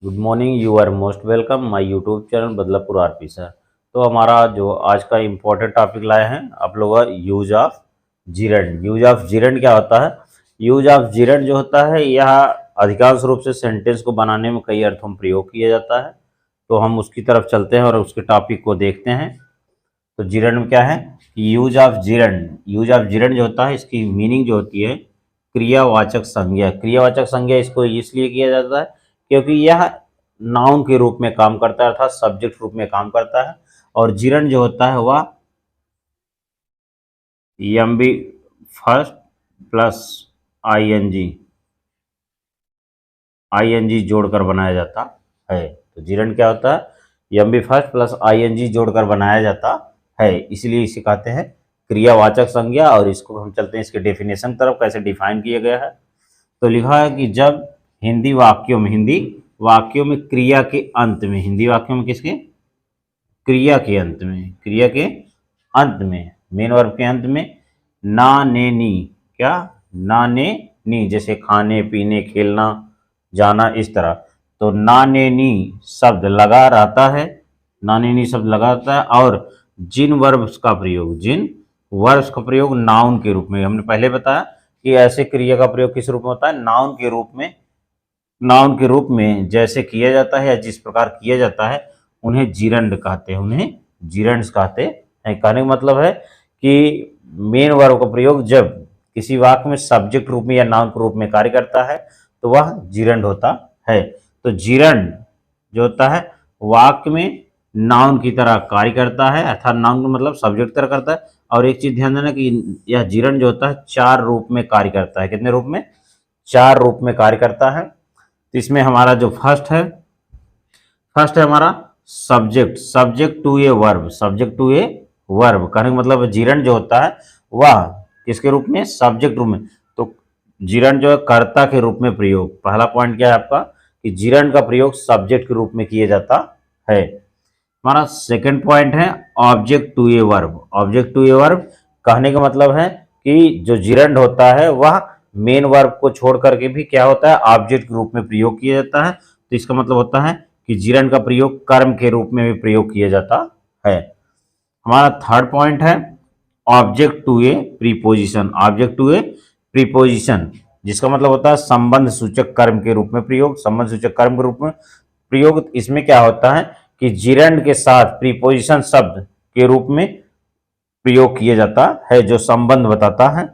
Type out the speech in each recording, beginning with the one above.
Good morning. You are most welcome my YouTube channel Badlapur RP sir. तो हमारा जो आज का इम्पोर्टेंट टॉपिक लाए हैं आप लोग का यूज ऑफ जीरेंड। यूज ऑफ जीरेंड क्या होता है? यूज ऑफ जीरेंड जो होता है यह अधिकांश रूप से सेंटेंस को बनाने में कई अर्थों में प्रयोग किया जाता है। तो हम उसकी तरफ चलते हैं और उसके टॉपिक को देखते हैं। तो जीरेंड में क्या है? Use of जीरेंड। यूज ऑफ जीरेंड जो होता है इसकी मीनिंग जो होती है क्रियावाचक संज्ञा। क्रियावाचक संज्ञा इसको इसलिए किया जाता है क्योंकि यह नाउन के रूप में काम करता है, अर्थात सब्जेक्ट रूप में काम करता है। और जीरन जो होता है वह M B first plus ING ING जोड़कर बनाया जाता है। तो जीरन क्या होता है? M B first plus ING जोड़कर बनाया जाता है, इसलिए इसे कहते हैं क्रियावाचक संज्ञा। और इसको हम चलते हैं इसके डेफिनेशन तरफ, कैसे डिफाइन किया गया है। तो लिखा है कि जब हिंदी वाक्यों में क्रिया के अंत में, हिंदी वाक्यों में किसके? क्रिया के अंत में, क्रिया के अंत में, मेन वर्ब के अंत में ना ने नी, क्या ना ने नी, जैसे खाने पीने खेलना जाना इस तरह। तो ना ने नी शब्द लगा रहता है, ना ने नी शब्द लगा रहता है। और जिन वर्ब्स का प्रयोग नाउन के रूप में, हमने पहले बताया कि ऐसे क्रिया का प्रयोग किस रूप में होता है? नाउन के रूप में जैसे किया जाता है या जिस प्रकार किया जाता है उन्हें जीरंड कहते हैं, उन्हें जीरंड्स कहते हैं। कहने का मतलब है कि मेन वर्ब का प्रयोग जब किसी वाक्य में सब्जेक्ट रूप में या नाउन के रूप में कार्य करता है तो वह जीरंड होता है। तो जीरंड जो होता है वाक्य में नाउन की तरह कार्य करता है, अर्थात नाउन का मतलब सब्जेक्ट की तरह करता है। और एक चीज ध्यान देना कि यह जीरंड जो होता है 4 रूप में कार्य करता है। कितने रूप में? 4 रूप में कार्य करता है। तो इसमें हमारा जो फर्स्ट है हमारा सब्जेक्ट टू ए वर्ब। कहने का मतलब जीरंड जो होता है वह किसके रूप में? सब्जेक्ट रूप में। तो जीरंड जो है कर्ता के रूप में प्रयोग। पहला पॉइंट क्या है आपका कि जीरंड का प्रयोग सब्जेक्ट के रूप में किया जाता है। हमारा सेकंड पॉइंट है object to a verb. Object to a verb कहने का मतलब है कि जो जीरंड होता है वह मेन वर्ब को छोड़ करके भी क्या होता है? ऑब्जेक्ट के रूप में प्रयोग किया जाता है। तो इसका मतलब होता है कि जीरंड का प्रयोग कर्म के रूप में भी प्रयोग किया जाता है। हमारा थर्ड पॉइंट है object to a preposition. Object to a preposition जिसका मतलब होता है संबंध सूचक कर्म के रूप में प्रयोग। संबंध सूचक कर्म के रूप में प्रयोग। इसमें क्या होता है कि जीरंड के साथ प्रीपोजिशन शब्द के रूप में प्रयोग किया जाता है जो संबंध बताता है।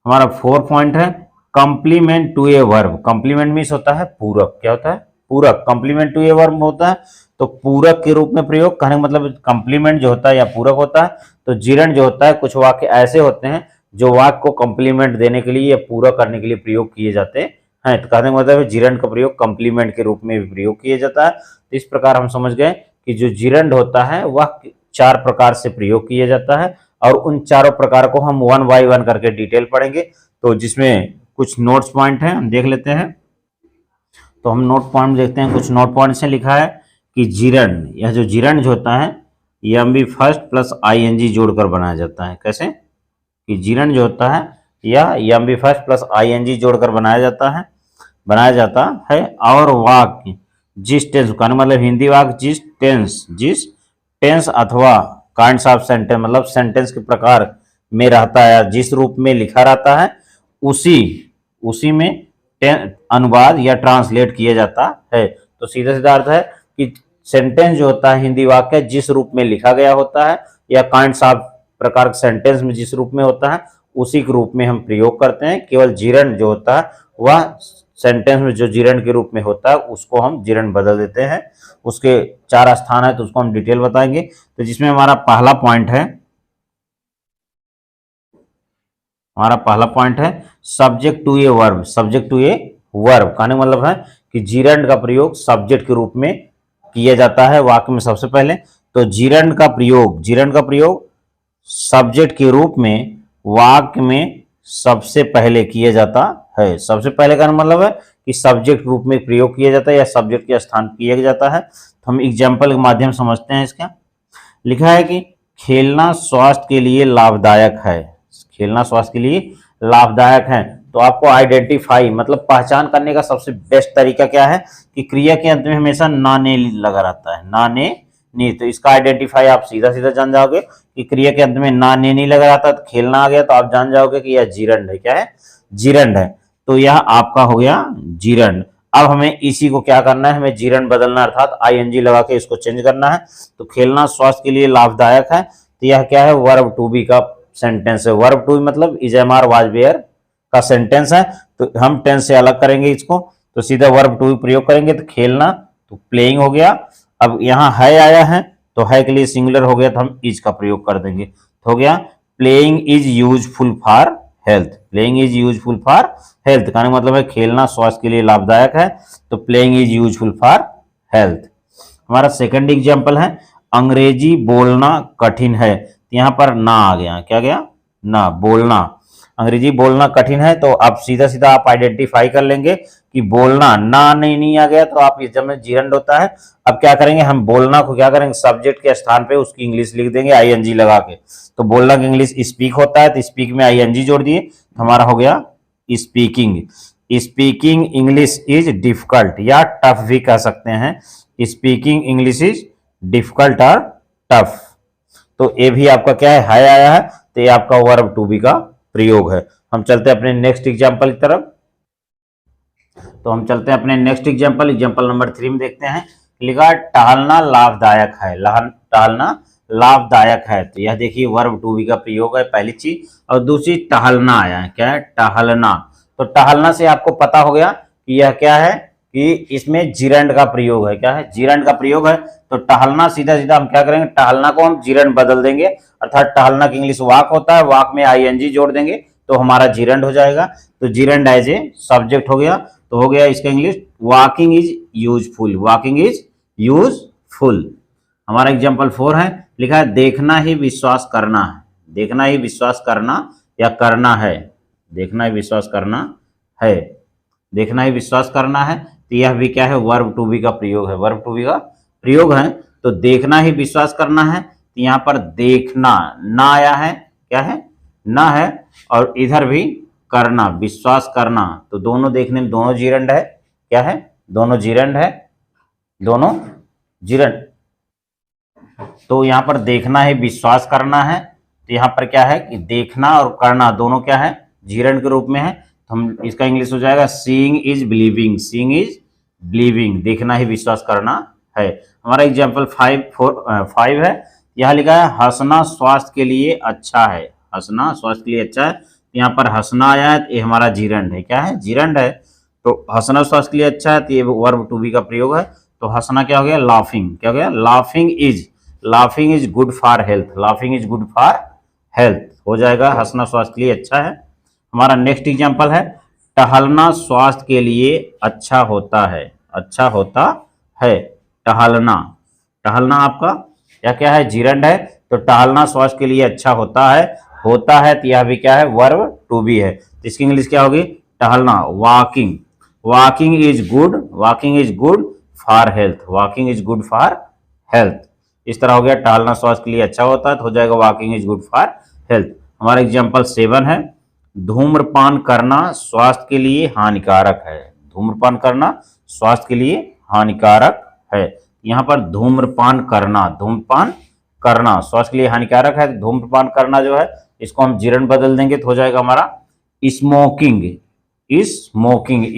हमारा फोर्थ पॉइंट है complement to a verb. Complement means होता है पूरक। क्या होता है? पूरक। कंप्लीमेंट टू ए वर्ब होता है तो पूरक के रूप में प्रयोग। कहने का मतलब कंप्लीमेंट जो होता है या पूरक होता है। तो जीरंड जो होता है कुछ वाक्य ऐसे होते हैं जो वाक्य को कंप्लीमेंट देने के लिए या पूरा करने के लिए प्रयोग किए जाते हैं। तो कहने का मतलब जीरंड का प्रयोग कंप्लीमेंट के रूप में भी प्रयोग किया जाता है। तो इस प्रकार हम समझ गए कि जो जीरंड होता है वह 4 प्रकार से प्रयोग किया जाता है। और उन चारों प्रकार को हम 1 बाय 1 करके डिटेल पढ़ेंगे। तो जिसमें कुछ नोट्स पॉइंट हैं हम देख लेते हैं। तो हम नोट पॉइंट देखते हैं। कुछ नोट पॉइंट से लिखा है कि जीरंड, यह जो जीरंड जो होता है यह भी फर्स्ट प्लस आईएनजी जोड़कर बनाया जाता है। कैसे? कि जीरंड जो होता है यह M B first plus ING जोड़कर बनाया जाता है। और वाक्य जिस टेंस, का मतलब हिंदी वाक्य जिस टेंस अथवा काइंड्स ऑफ सेंटेंस, मतलब सेंटेंस के प्रकार में रहता है, जिस रूप में लिखा रहता है उसी में अनुवाद या ट्रांसलेट किया जाता है। तो सीधा सीधा अर्थ है कि सेंटेंस जो होता है हिंदी वाक्य जिस रूप में लिखा गया होता है या काइंड्स ऑफ प्रकार के सेंटेंस में जिस रूप में होता है उसी के रूप में हम प्रयोग करते हैं। केवल जीरंड जो होता है वह सेंटेंस में जो जीरंड के रूप में होता है उसको हम जीरंड बदल देते हैं। उसके 4 स्थान है तो उसको हम डिटेल बताएंगे। तो जिसमें हमारा पहला पॉइंट है subject to a verb. Subject to a verb कहने का मतलब है कि जीरंड का प्रयोग सब्जेक्ट के रूप में किया जाता है वाक्य में सबसे पहले। तो जीरंड का प्रयोग सब्जेक्ट के रूप में वाक्य में सबसे पहले किया जाता है। सबसे पहले का मतलब है कि सब्जेक्ट रूप में प्रयोग किया जाता है या सब्जेक्ट के स्थान किया जाता है। तो हम एग्जाम्पल के माध्यम से समझते हैं। इसका लिखा है कि खेलना स्वास्थ्य के लिए लाभदायक है। खेलना स्वास्थ्य के लिए लाभदायक है। तो तो आपको आइडेंटिफाई मतलब पहचान करने का सबसे बेस्ट तरीका क्या है कि क्रिया के अंत में हमेशा ना ने लगा रहता है, ना ने नी। तो इसका आइडेंटिफाई आप सीधा सीधा जान जाओगे कि क्रिया के अंत में ना ने नहीं लगा रहता, तो खेलना आ गया तो आप जान जाओगे कि यह जीरंड है। क्या है? जीरंड है। तो यह आपका हो गया जीरंड। अब हमें इसी को क्या करना है, हमें जीरंड बदलना अर्थात आईएनजी लगा के इसको चेंज करना है। तो खेलना स्वास्थ्य के लिए लाभदायक है, तो यह क्या है? वर्ब टू बी का सेंटेंस है। वर्ब टू मतलब is am are was were का सेंटेंस है। तो हम टेंस से अलग करेंगे इसको, तो सीधा वर्ब टू प्रयोग करेंगे। तो खेलना तो प्लेइंग हो गया। अब यहाँ है आया है तो है के लिए सिंगुलर हो गया, तो हम इज का प्रयोग कर देंगे। तो हो गया playing is useful for health. Playing is useful for health का मतलब है खेलना स्वास्थ्य के लिए लाभदायक है, तो playing is useful for health. हमारा सेकंड एग्जांपल है अंग्रेजी बोलना कठिन है। यहाँ पर ना आ गया, क्या गया? ना। बोलना, अंग्रेजी बोलना कठिन है, तो आप सीधा सीधा आप आइडेंटिफाई कर लेंगे कि बोलना ना नहीं आ गया, तो आप इस जब जीरंड होता है। अब क्या करेंगे, हम बोलना को क्या करेंगे, सब्जेक्ट के स्थान पे उसकी इंग्लिश लिख देंगे आईएनजी लगा के। तो बोलना की इंग्लिश स्पीक होता है, तो स्पीक में आईएनजी जोड़ दिए, तो हमारा हो गया speaking. Speaking English is difficult या टफ भी कह सकते हैं। स्पीकिंग इंग्लिश इज डिफिकल्ट और टफ। तो ये भी आपका क्या है आया है, तो ये आपका वर्ब टू बी का प्रयोग है। हम चलते हैं अपने नेक्स्ट एग्जांपल की तरफ। तो हम चलते हैं अपने नेक्स्ट एग्जांपल नंबर 3 में देखते हैं। लिखा टहलना लाभदायक है। टहलना लाभदायक है, तो यह देखिए वर्ब टू बी का प्रयोग है पहली चीज। और दूसरी टहलना आया है, क्या है? टहलना। तो टहलना से आपको पता हो गया कि यह क्या है कि इसमें जीरंड का प्रयोग है। क्या है? जीरंड का प्रयोग है। तो टहलना सीधा सीधा हम क्या करेंगे, टहलना को हम जीरंड बदल देंगे, अर्थात टहलना की इंग्लिश वाक होता है, वाक में आईएनजी जोड़ देंगे तो हमारा जीरंड हो जाएगा। तो जीरंड एज ए सब्जेक्ट हो गया, तो हो गया इसका English walking is useful. Walking is useful. हमारा एग्जाम्पल 4 है, लिखा है देखना ही विश्वास करना है। देखना ही विश्वास करना या करना है, देखना ही विश्वास करना है, देखना ही विश्वास करना है। तो यह भी क्या है? वर्ब टू बी का प्रयोग है। वर्ब टू बी का प्रयोग है। तो देखना ही विश्वास करना है, तो यहाँ पर देखना ना आया है, क्या है? ना है। और इधर भी करना, विश्वास करना, तो दोनों देखने में दोनों जीरंड है। क्या है? दोनों जीरंड है, दोनों जीरंड। तो यहाँ पर देखना है विश्वास करना है, तो यहाँ पर क्या है कि देखना और करना दोनों क्या है? जीरंड के रूप में है। तो हम इसका इंग्लिश हो जाएगा seeing is believing. Seeing is believing, देखना ही विश्वास करना है। हमारा एग्जाम्पल 5 है। यहाँ लिखा है हंसना स्वास्थ्य के लिए अच्छा है। हंसना स्वास्थ्य के लिए अच्छा है, यहाँ पर हंसना आया है, तो ये हमारा जीरंड है। क्या है? जीरंड है। तो हंसना स्वास्थ्य के लिए अच्छा है, तो ये वर्ब टू बी का प्रयोग है। तो हंसना क्या हो गया? लाफिंग। क्या हो गया? Laughing is good for health. Laughing is good for health हो जाएगा, हंसना स्वास्थ्य के लिए अच्छा है। हमारा नेक्स्ट एग्जाम्पल है टहलना स्वास्थ्य के लिए अच्छा होता है। अच्छा होता है, टहलना। टहलना आपका या क्या है? जीरंड है। तो टहलना स्वास्थ्य के लिए अच्छा होता है। होता है तो यह भी क्या है? वर्ब टू बी है। तो इसकी इंग्लिश क्या होगी? टहलना, walking. Walking is good, walking is good for health. Walking is good for health. इस तरह हो गया टहलना स्वास्थ्य के लिए अच्छा होता है, तो हो जाएगा walking is good for health. हमारा एग्जाम्पल 7 है धूम्रपान करना स्वास्थ्य के लिए हानिकारक है। धूम्रपान करना स्वास्थ्य के लिए हानिकारक है। यहाँ पर धूम्रपान करना स्वास्थ्य के लिए हानिकारक है। धूम्रपान करना जो है इसको हम जीरंड बदल देंगे, तो हो जाएगा हमारा smoking.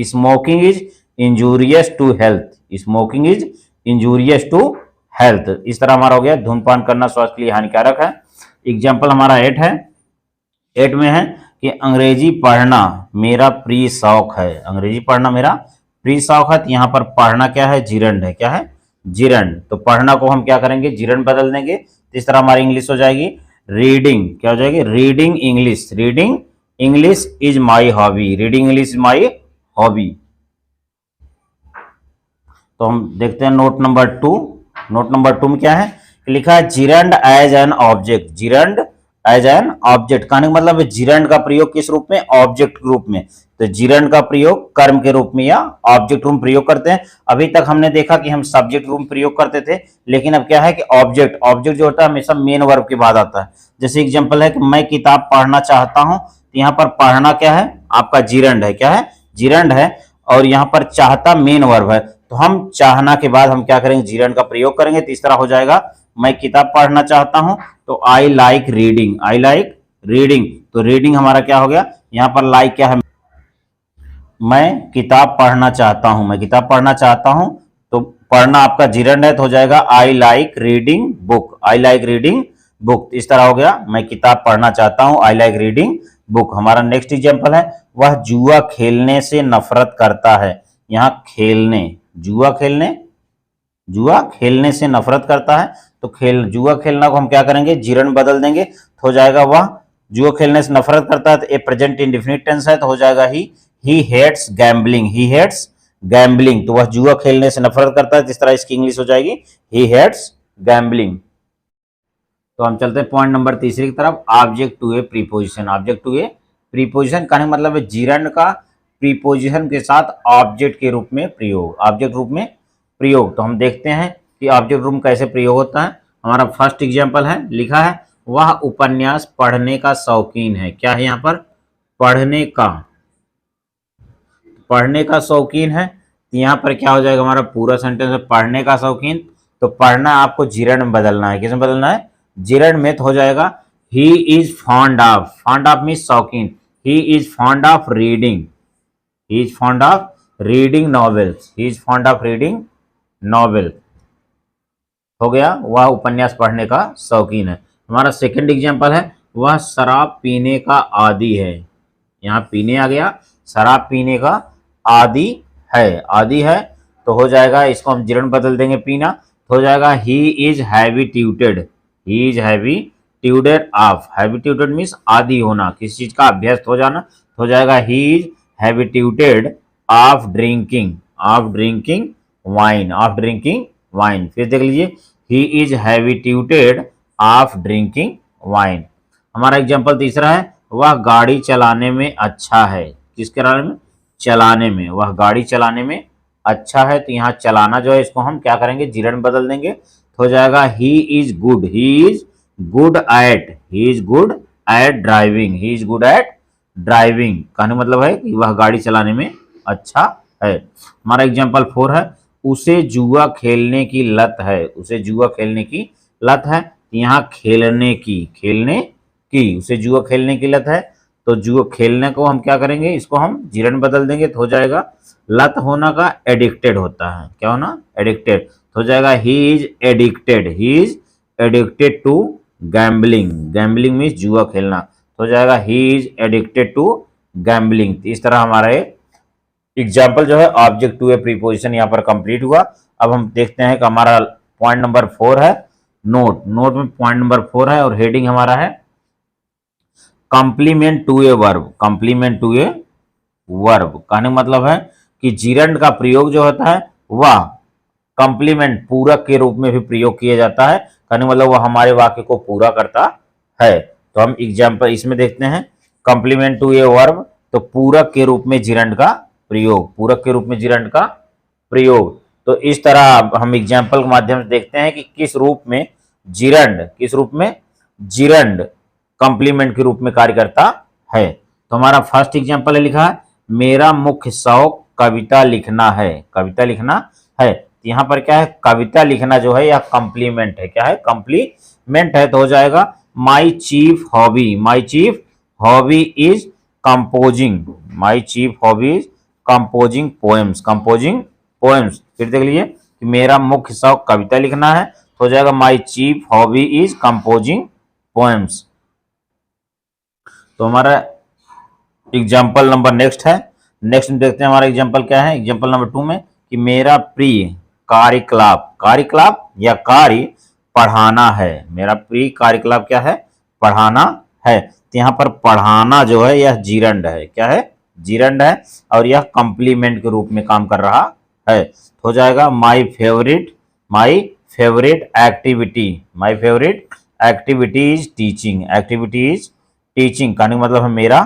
Smoking is injurious to health. Smoking is injurious to health. इस तरह हमारा हो गया धूम्रपान करना स्वास्थ्य के लिए हानिकारक है। एग्जाम्पल हमारा 8 है। 8 में है कि अंग्रेजी पढ़ना मेरा प्रिय शौक है। अंग्रेजी पढ़ना मेरा प्रिय शौक है, तो यहाँ पर पढ़ना क्या है? जीरंड है। क्या है? जीरंड। तो पढ़ना को हम क्या करेंगे? जीरंड बदल देंगे। तो इस तरह हमारी इंग्लिश हो जाएगी रीडिंग। क्या हो जाएगी? Reading English. Reading English is my hobby. Reading English is my hobby. तो हम देखते हैं नोट नंबर 2। नोट नंबर 2 में क्या है? लिखा है gerund as an object. Gerund as an object का मतलब जीरंड का प्रयोग किस रूप में? ऑब्जेक्ट के रूप में। तो जीरंड का प्रयोग कर्म के रूप में या ऑब्जेक्ट रूप में प्रयोग करते हैं। अभी तक हमने देखा कि हम सब्जेक्ट रूप में प्रयोग करते थे, लेकिन अब क्या है कि ऑब्जेक्ट जो होता है हमेशा मेन वर्ब के बाद आता है। जैसे एग्जांपल है कि मैं किताब पढ़ना चाहता हूं, तो यहाँ पर पढ़ना क्या है? आपका जिरंड है, क्या है, जिरंड है, और यहाँ पर चाहता मेन वर्ब है, तो हम चाहना के बाद हम क्या करेंगे, जिरंड का प्रयोग करेंगे। तो इस तरह हो जाएगा, मैं किताब पढ़ना चाहता हूं, तो I like reading, I like reading. तो रीडिंग हमारा क्या हो गया, यहाँ पर लाइक क्या है, मैं किताब पढ़ना चाहता हूं, मैं किताब पढ़ना चाहता हूं, तो पढ़ना आपका जिरंड है, तो हो जाएगा I like reading book, I like reading book. इस तरह हो गया, मैं किताब पढ़ना चाहता हूं, आई लाइक रीडिंग बुक। हमारा नेक्स्ट एग्जांपल है, वह जुआ खेलने से नफरत करता है। यहाँ खेलने, जुआ खेलने, जुआ खेलने से नफरत करता है, तो जुआ खेलना को हम क्या करेंगे, जिरंड बदल देंगे, तो हो जाएगा वह जुआ खेलने से नफरत करता है, तो ए प्रेजेंट इंडेफिनिट टेंस है, तो हो जाएगा he hates gambling, he hates gambling. तो वह जुआ खेलने से नफरत करता है, इस तरह इसकी इंग्लिश हो जाएगी ही हेट्स गैम्बलिंग। तो हम चलते हैं पॉइंट नंबर तीसरी की तरफ, object to a preposition. Object to a preposition का मतलब है जिरंड का प्रीपोजिशन के साथ ऑब्जेक्ट के रूप में प्रयोग, ऑब्जेक्ट रूप में प्रयोग। तो हम देखते हैं कि ऑब्जेक्ट रूप कैसे प्रयोग होता है। हमारा फर्स्ट एग्जांपल है, लिखा है वह उपन्यास पढ़ने का शौकीन है। क्या है यहाँ पर, पढ़ने का, पढ़ने का शौकीन है, तो यहाँ पर क्या हो जाएगा, हमारा पूरा सेंटेंस है पढ़ने का शौकीन। तो पढ़ना आपको जिरंड में बदलना है, किसमें बदलना है, जिरंड में। तो हो जाएगा he is fond of, fond of means शौकीन, he is fond of reading, he is fond of reading novels, he is fond of reading novel. हो गया, वह उपन्यास पढ़ने का शौकीन है। हमारा सेकंड एग्जांपल है, वह शराब पीने का आदी है। यहाँ पीने आ गया, शराब पीने का आदी है, आदी है, तो हो जाएगा इसको हम जिरंड बदल देंगे पीना, तो हो जाएगा he is habituated, he is habituated of, habituated means आदी होना, किसी चीज का अभ्यस्त हो जाना, तो हो जाएगा he is habituated of drinking, of drinking wine, of drinking wine. फिर देख लीजिए, he is habituated of drinking wine. हमारा एग्जांपल तीसरा है, वह गाड़ी चलाने में अच्छा है। किसके बारे में, चलाने में, वह गाड़ी चलाने में अच्छा है, तो यहाँ चलाना जो है इसको हम क्या करेंगे, जिरंड बदल देंगे, तो हो जाएगा he is good, he is good at, he is good at driving, he is good at driving. कहने मतलब है कि वह गाड़ी चलाने में अच्छा है। हमारा एग्जाम्पल 4 है, उसे जुआ खेलने की लत है, उसे जुआ खेलने की लत है, यहाँ खेलने की, खेलने की, उसे जुआ खेलने की लत है, तो जुआ खेलने को हम क्या करेंगे, इसको हम जिरंड बदल देंगे, तो हो जाएगा लत होना का एडिक्टेड होता है, क्या होना, एडिक्टेड, तो हो जाएगा he is addicted, he is addicted to gambling, gambling means जुआ खेलना, तो हो जाएगा he is addicted to gambling. इस तरह हमारा एग्जाम्पल जो है ऑब्जेक्ट टू ए प्रीपोजिशन यहाँ पर कंप्लीट हुआ। अब हम देखते हैं कि हमारा पॉइंट नंबर 4 है नोट, नोट में पॉइंट नंबर 4 है और हेडिंग हमारा है complement to a verb, complement to a verb. कहने का मतलब है कि जिरंड का प्रयोग जो होता है वह कॉम्प्लीमेंट, पूरक के रूप में भी प्रयोग किया जाता है। कहने का मतलब वह हमारे वाक्य को पूरा करता है। तो हम एग्जाम्पल इसमें देखते हैं, कॉम्प्लीमेंट टू ए वर्ब, तो पूरक के रूप में जिरंड का प्रयोग, पूरक के रूप में जिरंड का प्रयोग। तो इस तरह हम एग्जाम्पल के माध्यम से देखते हैं कि किस रूप में जिरंड, किस रूप में जिरंड कॉम्प्लीमेंट के रूप में कार्य करता है। तो हमारा फर्स्ट एग्जाम्पल है, लिखा है मेरा मुख्य शौक कविता लिखना है, कविता लिखना है। तो यहाँ पर क्या है, कविता लिखना जो है यह कॉम्प्लीमेंट है, क्या है, कॉम्प्लीमेंट है, तो हो जाएगा my chief hobby, my chief hobby is composing, my chief hobby is composing poems, composing poems. फिर देख लीजिए कि मेरा मुख्य शौक कविता लिखना है, तो हो जाएगा my chief hobby is composing poems. तो हमारा एग्जाम्पल नंबर नेक्स्ट है, नेक्स्ट में देखते हैं हमारा एग्जाम्पल क्या है, एग्जाम्पल नंबर 2 में कि मेरा प्रिय कार्यकलाप, कार्यकलाप या कार्य पढ़ाना है, मेरा प्रिय कार्यकलाप क्या है, पढ़ाना है। तो यहाँ पर पढ़ाना जो है यह जिरंड है, क्या है, जिरंड है, और यह कॉम्प्लीमेंट के रूप में काम कर रहा है। तो हो जाएगा my favourite, my favourite activity, my favourite activity is teaching, activity is teaching. कहने का मतलब है मेरा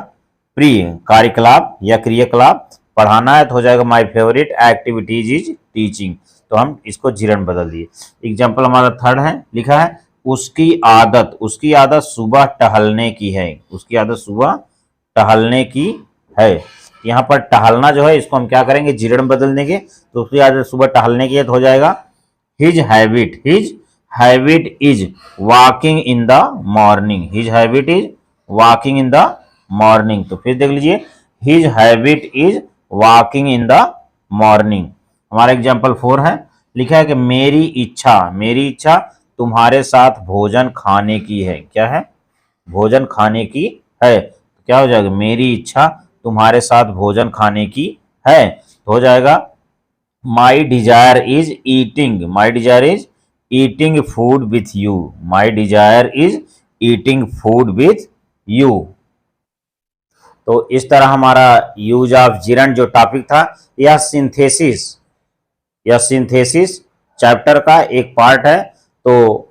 प्रिय कार्यकलाप या क्रियाकलाप पढ़ाना है, तो हो जाएगा my favourite activities is teaching. तो हम इसको जिरंड बदल दिए। एग्जाम्पल हमारा 3rd है, लिखा है उसकी आदत, उसकी आदत सुबह टहलने की है, उसकी आदत सुबह टहलने की है। यहाँ पर टहलना जो है इसको हम क्या करेंगे, जीर्ण में बदल देंगे, तो उसकी आदत सुबह टहलने की हो जाएगा his habit is walking in the morning, his habit is walking in the morning. तो फिर देख लीजिए, his habit is walking in the morning. हमारा एग्जाम्पल 4 है, लिखा है कि मेरी इच्छा तुम्हारे साथ भोजन खाने की है। क्या है, भोजन खाने की है, तो क्या हो जाएगा, मेरी इच्छा तुम्हारे साथ भोजन खाने की है, तो हो जाएगा my desire is eating food with you, my desire is eating food with you. तो इस तरह हमारा यूज ऑफ जिरंड जो टॉपिक था, यह सिंथेसिस चैप्टर का एक पार्ट है। तो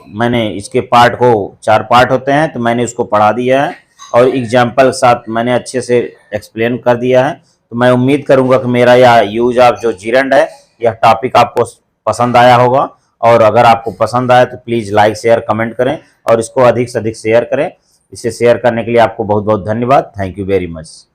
मैंने इसके पार्ट को 4 पार्ट होते हैं, तो मैंने उसको पढ़ा दिया है और एग्जाम्पल के साथ मैंने अच्छे से एक्सप्लेन कर दिया है। तो मैं उम्मीद करूंगा कि मेरा यह यूज ऑफ जो जिरंड है, यह टॉपिक आपको पसंद आया होगा। और अगर आपको पसंद आया तो प्लीज़ लाइक शेयर कमेंट करें और इसको अधिक से अधिक शेयर करें। इसे शेयर करने के लिए आपको बहुत बहुत धन्यवाद। Thank you very much.